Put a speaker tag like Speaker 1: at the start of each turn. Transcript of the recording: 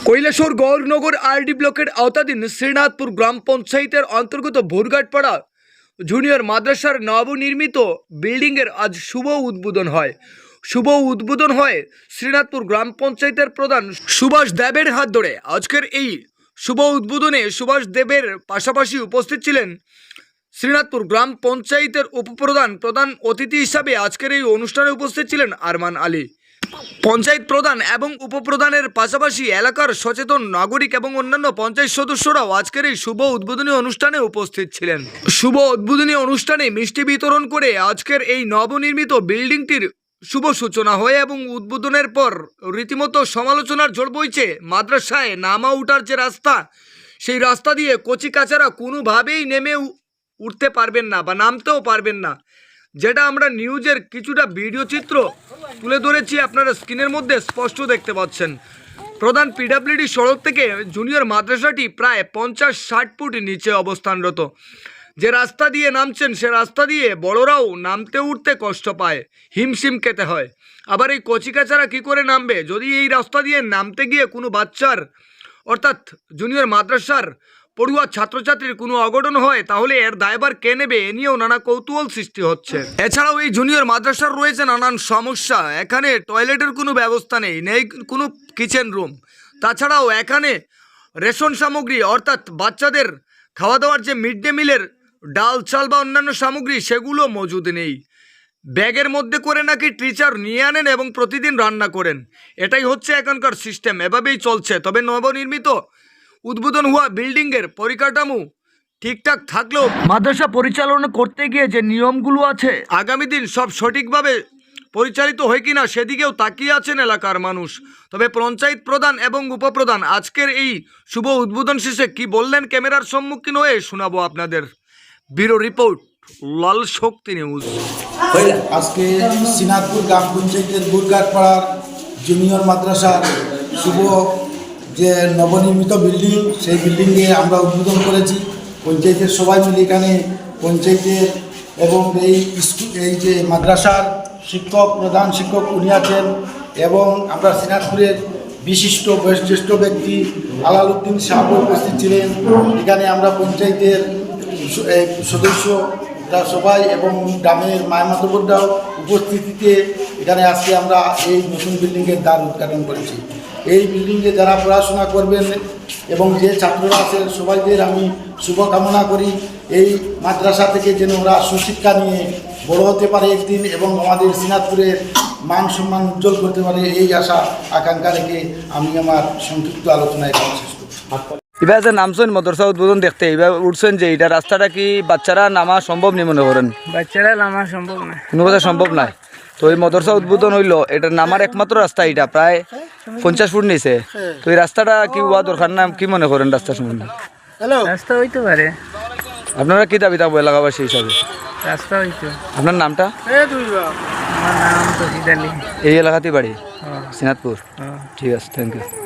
Speaker 1: Kailashahar Gaurnagar RD ব্লকের আওতাধীন শ্রীনাথপুর গ্রাম পঞ্চায়েতের অন্তর্গত ভোরঘাটপাড়া জুনিয়র মাদ্রাসার নবনির্মিত বিল্ডিংয়ের আজ শুভ উদ্বোধন হয়। শুভ উদ্বোধন হয় শ্রীনাথপুর গ্রাম পঞ্চায়েতের প্রধান সুভাষ দেবের হাত ধরে। আজকের এই শুভ উদ্বোধনে সুভাষ দেবের পাশাপাশি উপস্থিত ছিলেন শ্রীনাথপুর গ্রাম পঞ্চায়েতের প্রধান অতিথি হিসাবে আজকের এই অনুষ্ঠানে উপস্থিত ছিলেন আরমান আলী। পঞ্চায়েত প্রধান এবং উপপ্রধানের পাশাপাশি এলাকার সচেতন নাগরিক এবং অন্যান্য পঞ্চায়েত সদস্যরাও আজকের এই শুভ উদ্বোধনী অনুষ্ঠানে উপস্থিত ছিলেন। শুভ উদ্বোধনী অনুষ্ঠানে মিষ্টি বিতরণ করে আজকের এই নবনির্মিত বিল্ডিংটির শুভ সূচনা হয় এবং উদ্বোধনের পর রীতিমতো সমালোচনার ঝড় বইছে। মাদ্রাসায় নামা উঠার যে রাস্তা, সেই রাস্তা দিয়ে কচি কাচারা কোনোভাবেই নেমে উঠতে পারবেন না বা নামতেও পারবেন না, যেটা আমরা নিউজের কিছুটা ভিডিও চিত্র তুলে ধরেছি, আপনারা স্ক্রিনের মধ্যে স্পষ্ট দেখতে পাচ্ছেন। প্রধান পিডব্লিউডি সড়ক থেকে জুনিয়র মাদ্রাসাটি প্রায় 50-60 ফুট নিচে অবস্থানরত। যে রাস্তা দিয়ে নামছেন সে রাস্তা দিয়ে বড়রাও নামতে উঠতে কষ্ট পায়, হিমশিম খেতে হয়। আবার এই কচিকাচারা কী করে নামবে? যদি এই রাস্তা দিয়ে নামতে গিয়ে কোনো বাচ্চার অর্থাৎ জুনিয়র মাদ্রাসার পড়ুয়া ছাত্রছাত্রীর কোনো অঘটন হয়, তাহলে এর দায়ভার কে নেবে? এ নিয়েও নানা কৌতূহল সৃষ্টি হচ্ছে। এছাড়াও এই জুনিয়র মাদ্রাসার রয়েছে নানান সমস্যা। এখানে টয়লেটের কোনো ব্যবস্থা নেই, কোনো কিচেন রুম। তাছাড়াও এখানে রেশন সামগ্রী অর্থাৎ বাচ্চাদের খাওয়া দাওয়ার যে মিড ডে মিলের ডাল চাল বা অন্যান্য সামগ্রী, সেগুলো মজুদ নেই। ব্যাগের মধ্যে করে নাকি টিচার নিয়ে আনেন এবং প্রতিদিন রান্না করেন। এটাই হচ্ছে এখানকার সিস্টেম, এভাবেই চলছে। তবে নবনির্মিত উদ্বোধন হওয়া বিল্ডিংয়ের পরিকাঠামো ঠিকঠাক থাকলেও মাদ্রাসা পরিচালনা করতে গিয়ে যে নিয়মগুলো আছে, আগামী দিন সব সঠিকভাবে পরিচালিত হয় কিনা সেদিকেও তাকিয়ে আছেন এলাকার মানুষ। তবে পঞ্চায়েত প্রধান এবং উপপ্রধান আজকের এই শুভ উদ্বোধন শেষে কি বললেন ক্যামেরার সম্মুখীন হয়ে শোনাবো আপনাদের। ব্যুরো রিপোর্ট, লাল শক্তি নিউজ।
Speaker 2: আজকে শ্রীনাথপুর গ্রাম পঞ্চায়েতের ভোরঘাটপাড়ার জুনিয়র মাদ্রাসার শুভ যে নবনির্মিত বিল্ডিং, সেই বিল্ডিংয়ে আমরা উদ্বোধন করেছি। পঞ্চায়েতের সবাই মিলে এখানে পঞ্চায়েতের এবং এই যে মাদ্রাসার শিক্ষক, প্রধান শিক্ষক উনি আছেন এবং আমরা শ্রীনাথপুরের বিশিষ্ট বয়োজ্যেষ্ঠ ব্যক্তি আলালউদ্দিন সাহেব উপস্থিত ছিলেন। এখানে আমরা পঞ্চায়েতের সদস্যরা সবাই এবং গ্রামের মাতবররাও উপস্থিতিতে এখানে আজকে আমরা এই নতুন বিল্ডিংয়ের দ্বার উদ্ঘাটন করেছি। এই বিল্ডিংয়ে যারা পড়াশোনা করবেন এবং যে ছাত্ররা আছেন সবাইদের আমি শুভকামনা করি। এই মাদ্রাসা থেকে যেন ওরা সুশিক্ষা নিয়ে বড় হতে পারে একদিন এবং আমাদের শ্রীনাথপুরের মান সম্মান উজ্জ্বল করতে পারে, এই আশা আকাঙ্ক্ষা রেখে আমি আমার সংক্ষিপ্ত আলোচনা এখানে শেষ করছি।
Speaker 1: এবার যে নামছেন মাদ্রাসা উদ্বোধন দেখতে, এবার উঠছেন যে এটা রাস্তাটা কি বাচ্চারা নামা সম্ভব নেই মনে করেন?
Speaker 3: বাচ্চারা নামা সম্ভব না,
Speaker 1: কোনো কথা সম্ভব নয়। তো এই মাদ্রাসা উদ্বোধন হইলো, এটা নামার একমাত্র রাস্তা এটা প্রায় 50 ফুট নিচে। তো এই রাস্তাটা কি হওয়া দরকার না? কি মনে করেন রাস্তা সম্বন্ধে?
Speaker 3: রাস্তা হইতে পারে।
Speaker 1: আপনারা কি দাবি থাকবো এলাকাবাসী হিসাবে?
Speaker 3: রাস্তা হইতো।
Speaker 1: আপনার নামটা?
Speaker 3: আমার নাম তো
Speaker 1: এই এলাকাতেই বাড়ি শ্রীনাথপুর। ঠিক আছে, থ্যাংক ইউ।